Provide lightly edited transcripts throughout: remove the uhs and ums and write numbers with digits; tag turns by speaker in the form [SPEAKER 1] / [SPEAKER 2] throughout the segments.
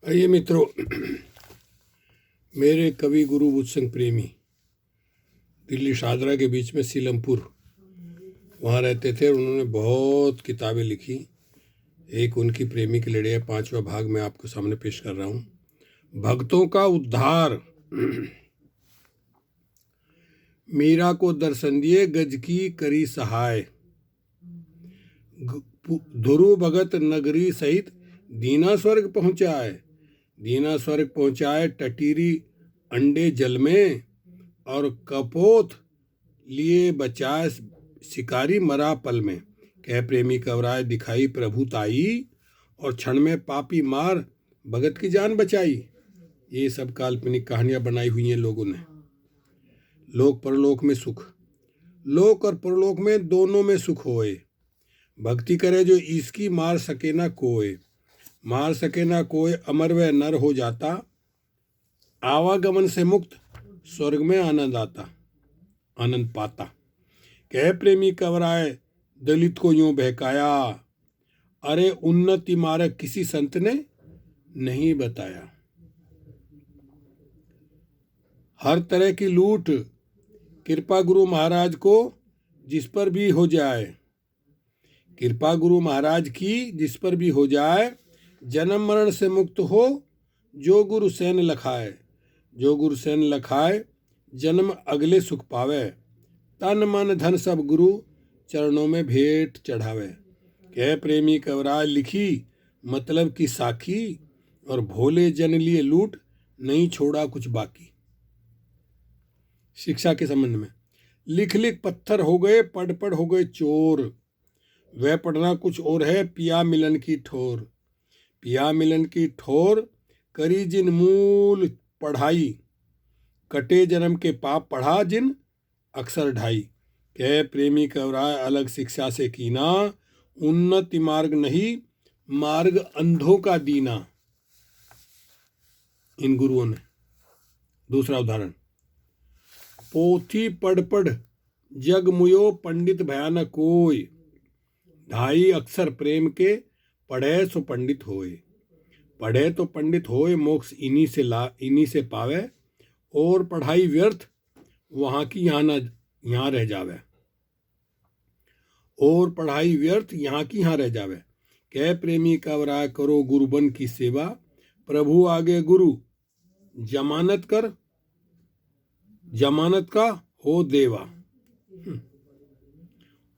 [SPEAKER 1] आइए मित्रों, मेरे कवि गुरु बुद्धसिंह प्रेमी दिल्ली शादरा के बीच में सीलमपुर वहाँ रहते थे और उन्होंने बहुत किताबें लिखी। एक उनकी प्रेमी की लड़ाई 5वां भाग मैं आपके सामने पेश कर रहा हूँ। भक्तों का उद्धार। मीरा को दर्शन दिए गज की करी सहाय, ध्रुव भगत नगरी सहित दीना स्वर्ग पहुँचाए। दीना स्वर्ग पहुँचाए टटीरी अंडे जल में, और कपोत लिए बचाए शिकारी मरा पल में। कह प्रेमी कवराय दिखाई प्रभुताई, और क्षण में पापी मार भगत की जान बचाई। ये सब काल्पनिक कहानियां बनाई हुई हैं लोगों ने। लोक परलोक में सुख, लोक और परलोक में दोनों में सुख होए। भक्ति करे जो इसकी मार सके ना कोय, मार सके ना कोय अमर व नर हो जाता। आवागमन से मुक्त स्वर्ग में आनंद आता, आनंद पाता। कह प्रेमी कवराय दलित को यूं बहकाया, अरे उन्नति मार्ग किसी संत ने नहीं बताया। हर तरह की लूट कृपा गुरु महाराज को जिस पर भी हो जाए, कृपा गुरु महाराज की जिस पर भी हो जाए। जन्म मरण से मुक्त हो जो गुरु सैन लखाए, जो गुरु सैन लखाए जन्म अगले सुख पावे। तन मन धन सब गुरु चरणों में भेंट चढ़ावे। कह प्रेमी कवराय लिखी मतलब की साखी, और भोले जन लिए लूट नहीं छोड़ा कुछ बाकी। शिक्षा के संबंध में, लिख लिख पत्थर हो गए, पढ़ पढ़ हो गए चोर। वह पढ़ना कुछ और है, पिया मिलन की ठोर। पिया मिलन की ठोर करी जिन मूल पढ़ाई, कटे जन्म के पाप पढ़ा जिन अक्षर ढाई। कह प्रेमी कवराय अलग शिक्षा से कीना, उन्नति मार्ग नहीं मार्ग अंधों का दीना। इन गुरुओं ने। दूसरा उदाहरण, पोथी पढ़ पढ़ जग मुयो पंडित भयानक कोय। ढाई अक्षर प्रेम के पढ़े सो पंडित होए। पढ़े तो पंडित होए मोक्ष इन्हीं से पावे। और पढ़ाई व्यर्थ वहाँ की यहाँ रह जावे। और पढ़ाई व्यर्थ यहाँ की यहाँ रह जावे। कह प्रेमी कवराय करो गुरुबन की सेवा, प्रभु आगे गुरु जमानत कर, जमानत का हो देवा।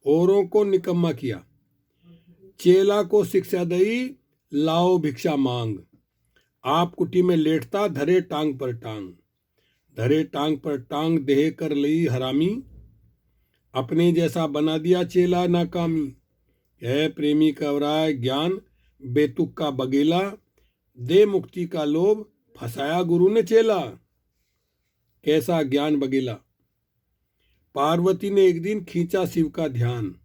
[SPEAKER 1] औरों को निकम्मा किया, चेला को शिक्षा दई लाओ भिक्षा मांग। आप कुटी में लेटता धरे टांग पर टांग, धरे टांग पर टांग देह कर लई हरामी। अपने जैसा बना दिया चेला नाकामी। है प्रेमी कवराय ज्ञान बेतुक का बगेला, दे मुक्ति का लोभ फसाया गुरु ने चेला। कैसा ज्ञान बगेला। पार्वती ने एक दिन खींचा शिव का ध्यान,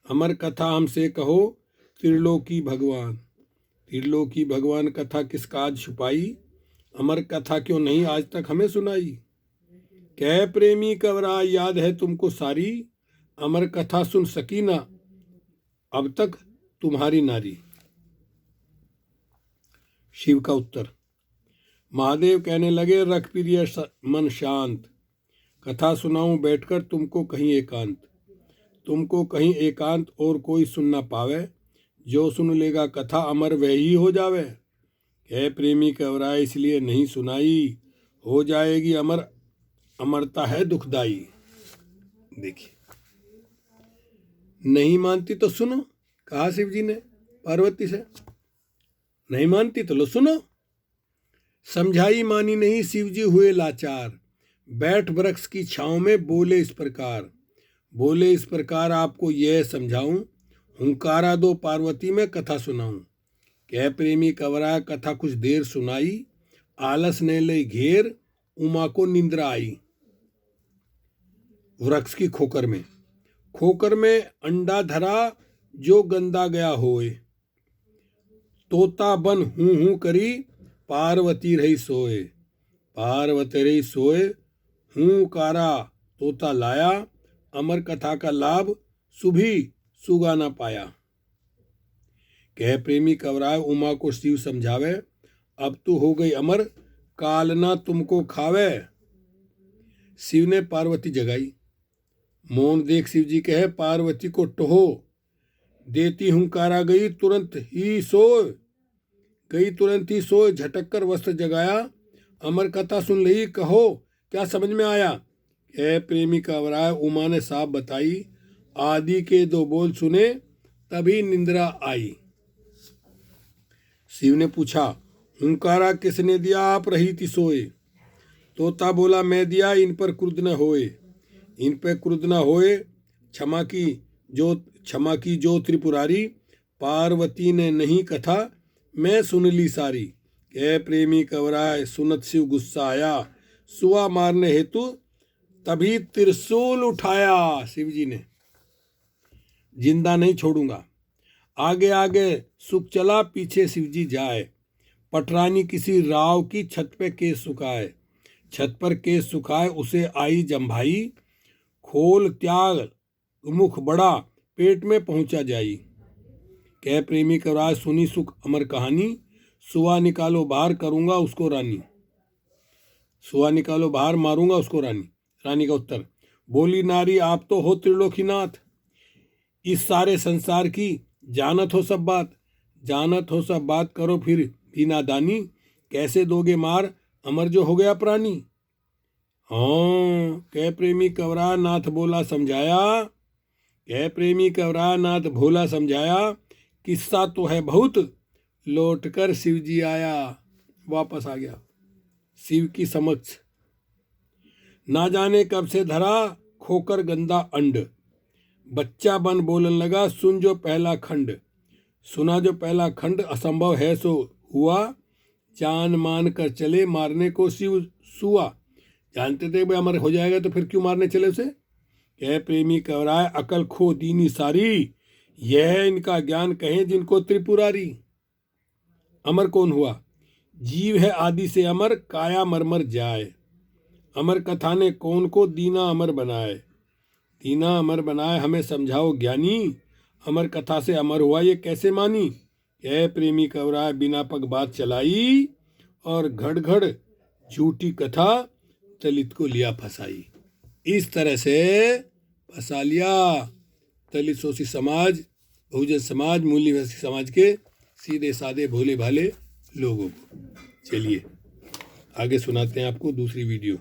[SPEAKER 1] अमर कथा हमसे कहो त्रिलोकी भगवान। त्रिलोकी भगवान कथा किस काज छुपाई, अमर कथा क्यों नहीं आज तक हमें सुनाई। कह प्रेमी कवराय याद है तुमको सारी, अमर कथा सुन सकी ना अब तक तुम्हारी नारी। शिव का उत्तर, महादेव कहने लगे रख प्रिय मन शांत, कथा सुनाऊं बैठकर तुमको कहीं एकांत। तुमको कहीं एकांत और कोई सुन ना पावे, जो सुन लेगा कथा अमर वही हो जावे। है प्रेमी कवराय इसलिए नहीं सुनाई, हो जाएगी अमर, अमरता है दुखदाई। देखिए, नहीं मानती तो सुनो, कहा शिव जी ने पार्वती से। नहीं मानती तो लो सुनो। समझाई मानी नहीं शिव जी हुए लाचार, बैठ वृक्ष की छांव में बोले इस प्रकार। बोले इस प्रकार आपको यह समझाऊं, हुंकारा दो पार्वती में कथा सुनाऊं। कह प्रेमी कवराय कथा कुछ देर सुनाई, आलस ने ले घेर उमा को निंद्रा आई। वृक्ष की खोकर में, खोकर में अंडा धरा जो गंदा गया होए। तोता बन हूं हूं करी पार्वती रही सोए। पार्वती रही सोए हूं कारा तोता लाया, अमर कथा का लाभ सुभी सुगा ना पाया। कह प्रेमी कवराय उमा को शिव समझावे, अब तू हो गई अमर, काल ना तुमको खावे। शिव ने पार्वती जगाई। मौन देख शिव जी कहे, पार्वती को टोहो। देती हुंकारा गई तुरंत ही सोए। गई तुरंत ही सोए, झटक कर वस्त्र जगाया। अमर कथा सुन रही, कहो क्या समझ में आया। है प्रेमी का वराय, उमा ने साफ बताई। आदि के दो बोल सुने, तभी निंद्रा आई। शिव ने पूछा, हुंकारा किसने दिया, आप रही थी सोए। तोता बोला, मैं दिया, इन पर क्रुद्ध न होए। इन पर क्रुद्ध न होए, क्षमा की जो त्रिपुरारी। पार्वती ने नहीं कथा, मैं सुन ली सारी। कह प्रेमी कवराय, सुनत शिव गुस्सा आया। सुआ मारने हेतु तभी त्रिशूल उठाया। शिव जी ने, जिंदा नहीं छोड़ूंगा। आगे आगे सुख चला, पीछे शिवजी जाए। पटरानी किसी राव की छत पे केस सुखाए। छत पर केस सुखाए, उसे आई जम्भाई। खोल त्याग मुख बड़ा, पेट में पहुंचा जाई। कह प्रेमी कवराज, सुनी सुख अमर कहानी। सुआ निकालो बाहर, करूंगा उसको रानी। सुआ निकालो बाहर, मारूंगा उसको रानी। रानी का उत्तर, बोली नारी, आप तो हो त्रिलोकीनाथ। इस सारे संसार की जानत हो सब बात। जानत हो सब बात, करो फिर भी नादानी। कैसे दोगे मार, अमर जो हो गया प्राणी। हाँ, कह प्रेमी कवरा नाथ बोला समझाया। कह प्रेमी कवरा नाथ भोला समझाया। किस्सा तो है बहुत, लौटकर शिव जी आया। वापस आ गया शिव की समक्ष। ना जाने कब से धरा खोकर गंदा अंड। बच्चा बन बोलन लगा, सुन जो पहला खंड। सुना जो पहला खंड, असंभव है सो हुआ। जान मान कर चले, मारने को शिव सुआ। जानते थे भाई अमर हो जाएगा, तो फिर क्यों मारने चले उसे। कह प्रेमी कवराय, अकल खो दीनी सारी। यह इनका ज्ञान कहें जिनको त्रिपुरारी। अमर कौन हुआ, जीव है आदि से अमर, काया मरमर जाए। अमर कथा ने कौन को दीना अमर बनाए। दीना अमर बनाए, हमें समझाओ ज्ञानी। अमर कथा से अमर हुआ ये कैसे मानी। कह प्रेमी कवराय, बिना पग बात चलाई। और घड़ घड़ झूठी कथा, दलित को लिया फसाई। इस तरह से फंसा लिया दलित शोषित समाज, बहुजन समाज, मूल्यवासी समाज के सीधे साधे भोले भाले लोगों को। चलिए आगे सुनाते हैं आपको दूसरी वीडियो।